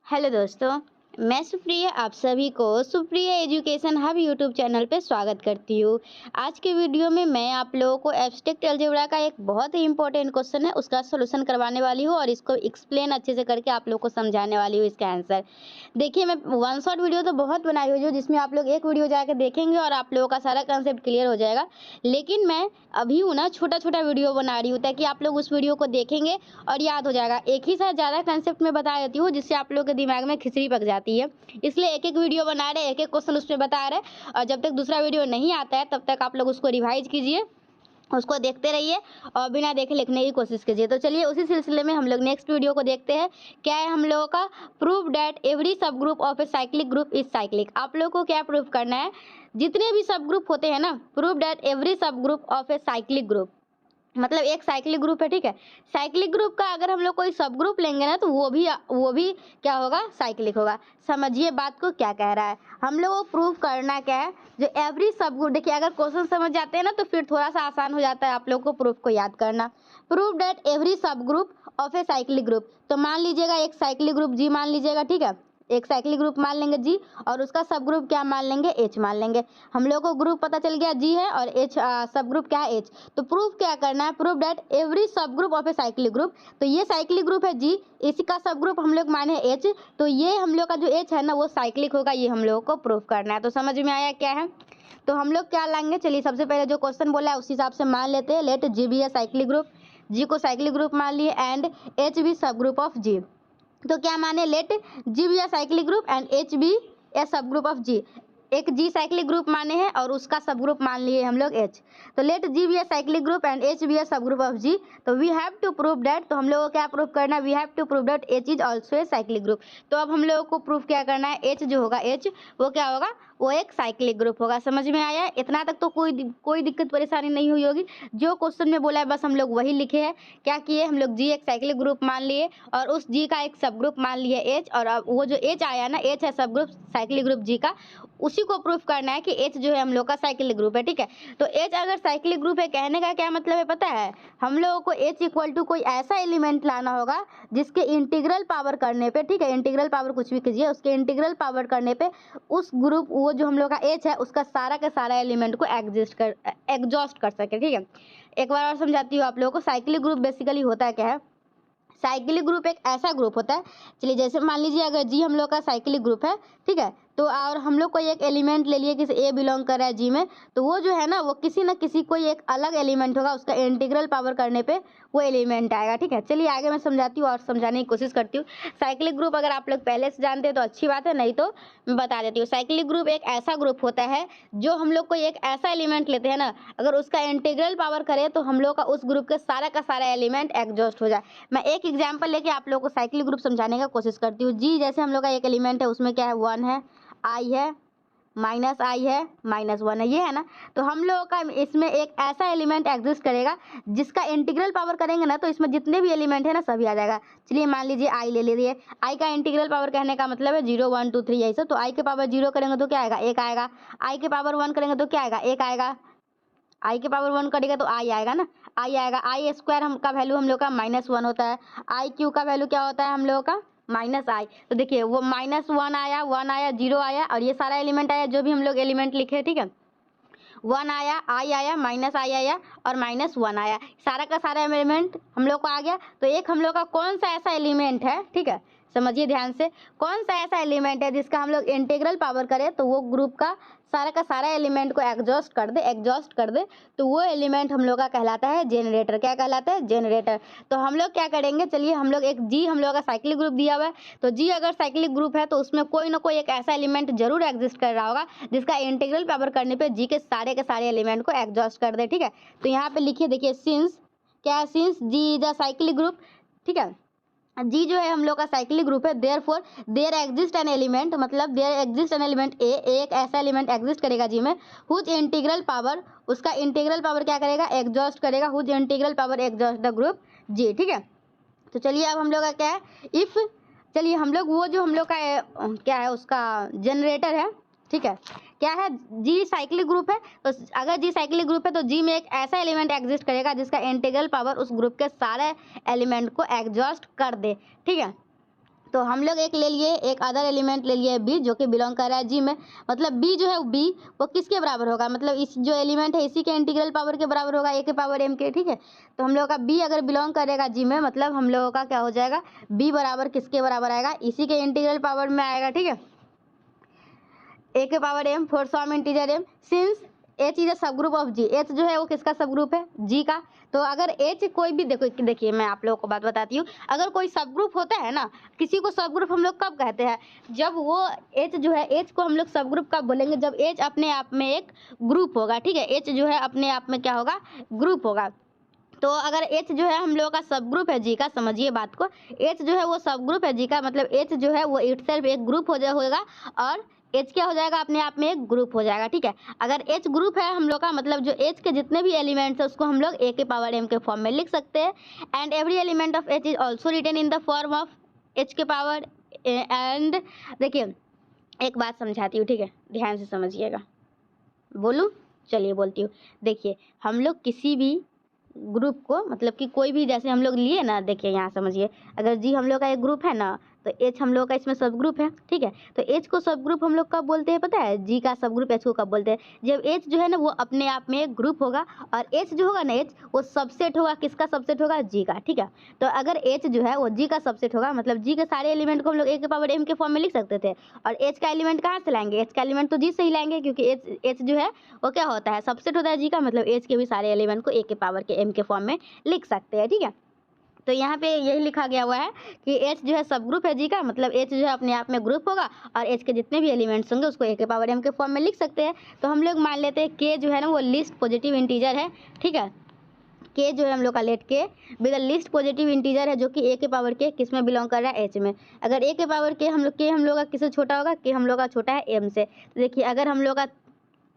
Hello दोस्तों, मैं सुप्रिया आप सभी को Supriya education hub YouTube channel पे स्वागत करती हूँ। आज के वीडियो में मैं आप लोगों को एब्स्ट्रैक्ट अलजेब्रा का एक बहुत ही इंपॉर्टेंट क्वेश्चन है उसका सॉल्यूशन करवाने वाली हूँ और इसको एक्सप्लेन अच्छे से करके आप लोगों को समझाने वाली हूँ इसका आंसर। देखिए, मैं वन शॉट वीडियो तो बहुत बनाई हुई हूँ जिसमें आप लोग एक वीडियो जाकर देखेंगे और आप लोगों का सारा कंसेप्ट क्लियर हो जाएगा। लेकिन मैं अभी हूँ ना छोटा-छोटा वीडियो बना रही हूँ ताकि आप लोग उस वीडियो को देखेंगे और याद हो जाएगा। एक ही साथ ज़्यादा कंसेप्ट में बता देती हूँ जिससे आप लोगों के दिमाग में खिचड़ी पक जाती है। इसलिए एक-एक वीडियो बना रहे, एक-एक क्वेश्चन उसमें बता रहे और जब तक दूसरा वीडियो नहीं आता है तब तक आप लोग उसको रिवाइज़ कीजिए, उसको देखते रहिए और बिना देखे लिखने की कोशिश कीजिए। तो चलिए उसी सिलसिले में हम लोग नेक्स्ट वीडियो को देखते हैं। क्या है हम लोगों का? प्रूव दैट एवरी सब group of A cyclic group is cyclic. आप लोगों को क्या प्रूव करना है? जितने भी सब ग्रुप होते हैं ना, प्रूव दैट एवरी सब group of A cyclic group, मतलब एक साइक्लिक ग्रुप है, ठीक है। साइक्लिक ग्रुप का अगर हम लोग कोई सब ग्रुप लेंगे ना तो वो भी क्या होगा? साइक्लिक होगा। समझिए बात को क्या कह रहा है। हम लोग को प्रूव करना क्या है? जो एवरी सब ग्रुप, देखिए अगर क्वेश्चन समझ जाते हैं ना तो फिर थोड़ा सा आसान हो जाता है आप लोग को प्रूफ को याद करना। प्रूव दैट एवरी सब group of A cyclic group, तो मान लीजिएगा एक साइक्लिक ग्रुप जी मान लीजिएगा, ठीक है। एक साइक्लिक ग्रुप मान लेंगे जी और उसका सब ग्रुप क्या मान लेंगे? एच मान लेंगे। हम लोग को ग्रुप पता चल गया जी है और एच सब ग्रुप क्या है? एच। तो प्रूफ क्या करना है? प्रूफ दैट एवरी सब group of A cyclic group, तो ये साइक्लिक ग्रुप है जी, इसी का सब ग्रुप हम लोग माने एच, तो ये हम लोग का जो एच है ना वो साइक्लिक होगा, ये हम लोगों को प्रूफ करना है। तो समझ में आया क्या है? तो हम लोग क्या लाएंगे? चलिए सबसे पहले जो क्वेश्चन बोला है उस हिसाब से मान लेते हैं। Let G be a cyclic group, G को साइक्लिक ग्रुप मान लिए and H be subgroup of G. तो क्या माने? Let G be a cyclic group and H be a subgroup of जी। एक जी साइक्लिक ग्रुप माने हैं और उसका सब ग्रुप मान लिए हम लोग एच। तो let G be a cyclic group and H be a subgroup of G. तो we have to prove that, तो हम लोगों को क्या प्रूव करना है? We have to prove that H is also a cyclic group. तो अब हम लोगों को प्रूव क्या करना है? एच जो होगा एच वो क्या होगा? वो एक साइक्लिक ग्रुप होगा। समझ में आया? इतना तक तो कोई दिक्कत परेशानी नहीं हुई होगी। जो क्वेश्चन में बोला है बस हम लोग वही लिखे हैं। क्या किए हम लोग? जी एक साइक्लिक ग्रुप मान लिए और उस जी का एक सब ग्रुप मान लिए एच, और अब वो जो एच आया ना, एच है सब ग्रुप साइक्लिक ग्रुप जी का, उसी को प्रूफ करना है कि एच जो है हम लोग का साइक्लिक ग्रुप है, ठीक है। तो एच अगर साइक्लिक ग्रुप है, कहने का क्या मतलब है पता है? हम लोगों को एच इक्वल टू कोई ऐसा एलिमेंट लाना होगा जिसके इंटीग्रल पावर करने पे, ठीक है, इंटीग्रल पावर कुछ भी कीजिए, उसके इंटीग्रल पावर करने पे उस ग्रुप, वो जो हम लोग का एच है उसका सारा का सारा एलिमेंट को एग्जॉस्ट कर सके, ठीक है। एक बार और समझाती हूँ आप लोगों को। साइक्लिक ग्रुप बेसिकली होता क्या है? साइक्लिक ग्रुप एक ऐसा ग्रुप होता है, चलिए जैसे मान लीजिए अगर जी हम लोग का साइक्लिक ग्रुप है, ठीक है, तो और हम लोग कोई एक एलिमेंट ले लिए किसी ए बिलोंग कर रहा है जी में, तो वो जो है ना वो किसी न किसी कोई एक अलग एलिमेंट होगा, उसका इंटीग्रल पावर करने पे वो एलिमेंट आएगा, ठीक है। चलिए आगे मैं समझाती हूँ और समझाने की कोशिश करती हूँ। साइक्लिक ग्रुप अगर आप लोग पहले से जानते हैं तो अच्छी बात है, नहीं तो मैं बता देती हूँ। साइक्लिक ग्रुप एक ऐसा ग्रुप होता है जो हम लोग कोई एक ऐसा एलिमेंट लेते हैं ना, अगर उसका इंटीग्रल पावर करें तो हम लोग का उस ग्रुप के सारा का सारा एलिमेंट एग्जॉस्ट हो जाए। मैं एक एग्जांपल लेके आप लोगों को साइक्लिक ग्रुप समझाने का कोशिश करती हूँ। जी जैसे हम लोग का एक एलिमेंट है, उसमें क्या है? 1 है, आई है, माइनस आई है, -1 है, ये है ना। तो हम लोगों का इसमें एक ऐसा एलिमेंट एग्जिस्ट करेगा जिसका इंटीग्रल पावर करेंगे ना तो इसमें जितने भी एलिमेंट है ना सभी आ जाएगा। चलिए मान लीजिए आई ले लीजिए। आई का इंटीग्रल पावर कहने का मतलब है 0 1 2 3 ऐसा। तो आई के पावर 0 करेंगे तो क्या आएगा? 1 आएगा। आई के पावर 1 करेंगे तो क्या आएगा? 1 आएगा। आई के पावर 1 करेगा तो आई आएगा ना, आई आएगा। आई स्क्वायर हम का वैल्यू हम लोग का -1 होता है। आई क्यू का वैल्यू क्या होता है हम लोगों का? माइनस आई। तो देखिए वो -1 आया, 1 आया, 0 आया और ये सारा एलिमेंट आया जो भी हम लोग एलिमेंट लिखे, ठीक है। 1 आया, आई आया, माइनस आई आया और -1 आया, सारा का सारा एलिमेंट हम लोग को आ गया। तो एक हम लोग का कौन सा ऐसा एलिमेंट है, ठीक है, समझिए ध्यान से, कौन सा ऐसा एलिमेंट है जिसका हम लोग इंटीग्रल पावर करें तो वो ग्रुप का सारा एलिमेंट को एग्जॉस्ट कर दे, तो वो एलिमेंट हम लोग का कहलाता है जेनरेटर। क्या कहलाता है? जेनरेटर। तो हम लोग क्या करेंगे? चलिए हम लोग एक जी हम लोग का साइक्लिक ग्रुप दिया हुआ है, तो जी अगर साइक्लिक ग्रुप है तो उसमें कोई ना कोई एक ऐसा एलिमेंट जरूर एग्जिस्ट कर रहा होगा जिसका इंटीग्रल पावर करने पे जी के सारे एलिमेंट को एग्जॉस्ट कर दे, ठीक है। तो यहाँ पे लिखिए, देखिए सिंस क्या है? Since G is a cyclic group, ठीक है, जी जो है हम लोग का साइक्लिक ग्रुप है, therefore there exist an element, मतलब there exist an element a, एक ऐसा एलिमेंट एग्जिस्ट करेगा जी में, हुज इंटीग्रल पावर, उसका इंटीग्रल पावर क्या करेगा? एग्जॉस्ट करेगा, whose integral power exhaust the group G, ठीक है। तो चलिए अब हम लोग का क्या है? इफ, चलिए हम लोग वो जो हम लोग का क्या है उसका जनरेटर है, ठीक है, क्या है? जी साइक्लिक ग्रुप है, तो अगर जी साइक्लिक ग्रुप है तो जी में एक ऐसा एलिमेंट एग्जिस्ट करेगा जिसका इंटीग्रल पावर उस ग्रुप के सारे एलिमेंट को एग्जॉस्ट कर दे, ठीक है। तो हम लोग एक ले लिए, एक अदर एलिमेंट ले लिए बी, जो कि बिलोंग कर रहा है जी में। मतलब बी जो है बी वो किसके बराबर होगा, मतलब इस जो एलिमेंट है इसी के इंटीग्रल पावर के बराबर होगा, ए के पावर एम के, ठीक है। तो हम लोगों का बी अगर बिलोंग करेगा जी में, मतलब हम लोगों का क्या हो जाएगा, बी बराबर किसके बराबर आएगा, इसी के इंटीग्रल पावर में आएगा, ठीक है, ए के power M for some integer M, since H is a subgroup of ji. H जो है वो किसका सब ग्रुप है, जी का। तो अगर एच कोई भी, देखिए मैं आप लोगों को बात बताती हूँ, अगर कोई सब ग्रुप होता है ना, किसी को सब ग्रुप हम लोग कब कहते हैं, जब वो एच जो है, एच को हम लोग सब ग्रुप कब बोलेंगे, जब एच अपने आप में एक ग्रुप होगा, ठीक है। एच जो है अपने आप में क्या होगा, ग्रुप होगा। तो अगर एच जो है हम लोगों का सब ग्रुप है जी का, समझिए बात को, एच जो है वो सब ग्रुप है जी का, मतलब एच जो है वो इटसेल्फ एक ग्रुप होगा, और एच क्या हो जाएगा, अपने आप में एक ग्रुप हो जाएगा, ठीक है। अगर एच ग्रुप है हम लोग का, मतलब जो एच के जितने भी एलिमेंट्स है उसको हम लोग ए के पावर एम के फॉर्म में लिख सकते हैं। And every element of H is also written in the form of H के पावर। एंड देखिए एक बात समझाती हूँ, ठीक है, ध्यान से समझिएगा। बोलूँ, चलिए बोलती हूँ। देखिए हम लोग किसी भी ग्रुप को, मतलब कि कोई भी, जैसे हम लोग लिए ना, देखिए यहाँ समझिए, अगर जी हम लोग का एक ग्रुप है ना, तो एच हम लोग का इसमें सब ग्रुप है, ठीक है। तो एच को सब ग्रुप हम लोग कब बोलते हैं पता है, जी का सब ग्रुप एच को कब बोलते हैं, जब एच जो है ना वो अपने आप में एक ग्रुप होगा, और एच जो होगा ना, एच वो सबसेट होगा, किसका सबसेट होगा, जी का, ठीक है। तो अगर एच जो है वो जी का सबसेट होगा, मतलब जी के सारे एलिमेंट को हम लोग ए के पावर एम के फॉर्म में लिख सकते थे। और एच का एलिमेंट कहाँ से लाएंगे, एच का एलिमेंट तो जी से ही लाएंगे, क्योंकि एच जो है वो क्या होता है, सबसेट होता है जी का, मतलब एच के भी सारे एलिमेंट को ए के पावर के एम के फॉर्म में लिख सकते हैं, ठीक है। तो यहाँ पे यही लिखा गया हुआ है कि एच जो है सब ग्रुप है जी का, मतलब एच जो है अपने आप में ग्रुप होगा, और एच के जितने भी एलिमेंट्स होंगे उसको ए के पावर एम के फॉर्म में लिख सकते हैं। तो हम लोग मान लेते हैं के जो है ना वो लीस्ट पॉजिटिव इंटीजर है, ठीक है। के जो है हम लोग का लेट के विद लिस्ट पॉजिटिव इंटीजर है, जो कि ए के पावर के किस में बिलोंग कर रहा है, एच में। अगर ए के पावर के हम लोग का किससे छोटा होगा, के हम लोग का छोटा है एम से। तो देखिए अगर हम लोग का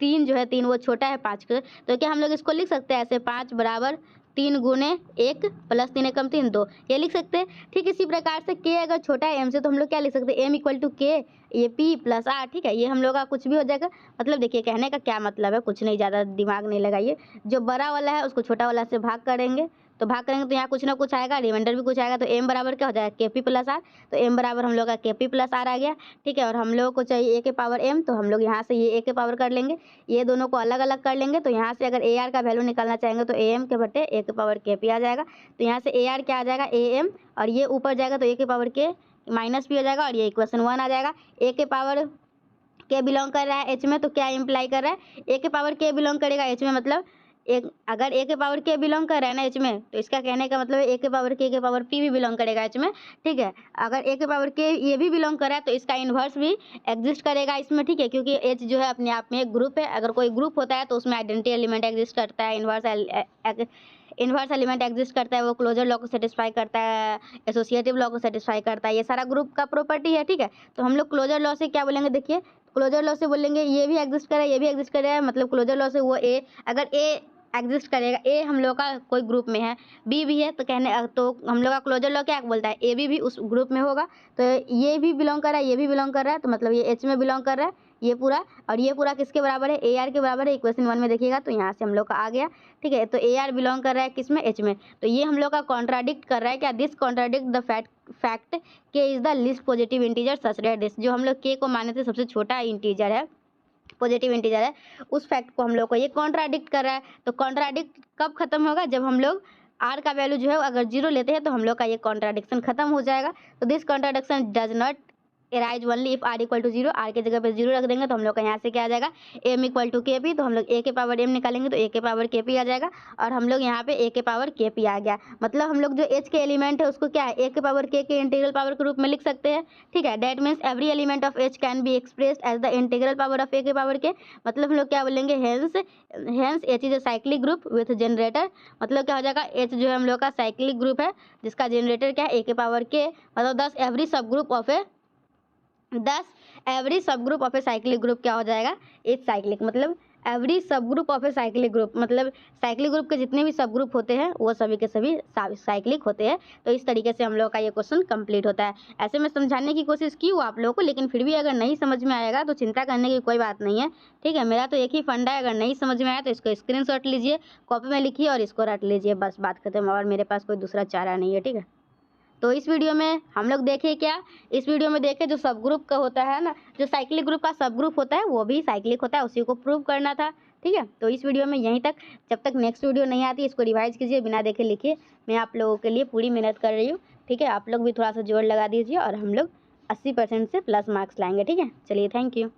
तीन जो है, तीन वो छोटा है पाँच के, तो क्या हम लोग इसको लिख सकते हैं ऐसे, पाँच बराबर तीन गुने एक प्लस तीन एकम तीन, दो, ये लिख सकते हैं। ठीक इसी प्रकार से के अगर छोटा है एम से, तो हम लोग क्या लिख सकते हैं, एम इक्वल टू के ये पी प्लस आर, ठीक है। ये हम लोग का कुछ भी हो जाएगा, मतलब देखिए कहने का क्या मतलब है, कुछ नहीं, ज़्यादा दिमाग नहीं लगाइए। जो बड़ा वाला है उसको छोटा वाला से भाग करेंगे, तो भाग करेंगे तो यहाँ कुछ ना कुछ आएगा, रिमाइंडर भी कुछ आएगा, तो एम बराबर क्या हो जाएगा, के पी प्लस आर। तो एम बराबर हम लोग का के पी प्लस आर आ गया, ठीक है। और हम लोगों को चाहिए ए के पावर एम, तो हम लोग यहाँ से ये ए के पावर कर लेंगे, ये दोनों को अलग अलग कर लेंगे। तो यहाँ से अगर ए आर का वैल्यू निकालना चाहेंगे तो ए एम के बटे ए के पावर के पी आ जाएगा। तो यहाँ से ए आर क्या आ जाएगा, ए एम, और ये ऊपर जाएगा तो ए के पावर के माइनस पी हो जाएगा, और ये इक्वेशन 1 आ जाएगा। ए के पावर के बिलोंग कर रहा है एच में, तो क्या इंप्लाई कर रहा है, ए के पावर के बिलोंग करेगा एच में, मतलब एक, अगर ए के पावर के बिलोंग कर रहा है ना एच में, तो इसका कहने का मतलब ए के पावर पी भी बिलोंग करेगा एच में, ठीक है। अगर ए के पावर के ये भी बिलोंग कर रहा है तो इसका इन्वर्स भी एग्जिस्ट करेगा इसमें, ठीक है, क्योंकि एच जो है अपने आप में एक ग्रुप है। अगर कोई ग्रुप होता है तो उसमें आइडेंटिटी एलिमेंट एग्जिस्ट करता है, इन्वर्स एलिमेंट एग्जिस्ट करता है, वो क्लोजर लॉ को सेटिस्फाई करता है, एसोसिएटिव लॉ को सेटिस्फाई करता है, ये सारा ग्रुप का प्रॉपर्टी है, ठीक है। तो हम लोग क्लोजर लॉ से क्या बोलेंगे, देखिए क्लोजर लॉ से बोलेंगे ये भी एग्जिस्ट कर रहा है, ये भी एग्जिस्ट कर रहा है, मतलब क्लोजर लॉ से वो ए, अगर ए एग्जिस्ट करेगा, ए हम लोग का कोई ग्रुप में है, बी भी है, तो हम लोग का क्लोजर लॉ क्या बोलता है, ए भी उस ग्रुप में होगा। तो ये भी बिलोंग कर रहा है, ये भी बिलोंग कर रहा है, तो मतलब ये एच में बिलोंग कर रहा है ये पूरा, और ये पूरा किसके बराबर है, ए आर के बराबर है। इक्वेशन 1 में देखिएगा तो यहाँ से हम लोग का आ गया, ठीक है। तो ए आर बिलोंग कर रहा है किस में, एच में। तो ये हम लोग का कॉन्ट्राडिक्ट कर रहा है क्या, दिस कॉन्ट्राडिक्ट द फैक्ट के is the least positive integer such that this, जो हम लोग के को माने थे सबसे छोटा इंटीजर है, पॉजिटिव इंटीजर है, उस फैक्ट को हम लोग को ये कॉन्ट्राडिक्ट कर रहा है। तो कॉन्ट्राडिक्ट कब खत्म होगा, जब हम लोग आर का वैल्यू जो है अगर जीरो लेते हैं तो हम लोग का ये कॉन्ट्राडिक्शन खत्म हो जाएगा। तो this contradiction does not arise only if R equal to zero, R के जगह पे जीरो रख देंगे तो हम लोग का यहाँ से क्या आ जाएगा, एम इक्वल टू के पी, तो हम लोग ए के पावर एम निकालेंगे तो ए के पावर के पी आ जाएगा, और हम लोग यहाँ पे ए के पावर के पी आ गया। मतलब हम लोग जो एच के एलिमेंट है उसको क्या है, ए के पावर के इंटीग्रल पावर के रूप में लिख सकते हैं, ठीक है। That means every element of H can be expressed as the integral power of a के पावर के, मतलब हम लोग क्या बोलेंगे, hence H is a cyclic group with generator, मतलब क्या हो जाएगा, एच जो है हम लोग का साइक्लिक ग्रुप है जिसका जनरेटर क्या है, ए के पावर के, मतलब 10 एवरी सब ग्रुप ऑफ ए 10 एवरी सब group of A cyclic group क्या हो जाएगा, एक साइक्लिक, मतलब एवरी सब group of A cyclic group, मतलब साइक्लिक ग्रुप के जितने भी सब ग्रुप होते हैं वो सभी के सभी साइक्लिक होते हैं। तो इस तरीके से हम लोग का ये क्वेश्चन कंप्लीट होता है। ऐसे में समझाने की कोशिश की हूँ आप लोगों को, लेकिन फिर भी अगर नहीं समझ में आएगा तो चिंता करने की कोई बात नहीं है, ठीक है। मेरा तो एक ही फंडा है, अगर नहीं समझ में आया तो इसको स्क्रीनशॉट लीजिए, कॉपी में लिखिए और इसको रट लीजिए, बस बात खत्म, और मेरे पास कोई दूसरा चारा नहीं है, ठीक है। तो इस वीडियो में हम लोग देखें क्या, इस वीडियो में देखें जो सब ग्रुप का होता है ना, जो साइक्लिक ग्रुप का सब ग्रुप होता है वो भी साइक्लिक होता है, उसी को प्रूव करना था। ठीक है, तो इस वीडियो में यहीं तक। जब तक नेक्स्ट वीडियो नहीं आती इसको रिवाइज कीजिए, बिना देखे लिखिए। मैं आप लोगों के लिए पूरी मेहनत कर रही हूँ। ठीक है, आप लोग भी थोड़ा सा जोर लगा दीजिए और हम लोग 80% से प्लस मार्क्स लाएंगे। ठीक है, चलिए, थैंक यू।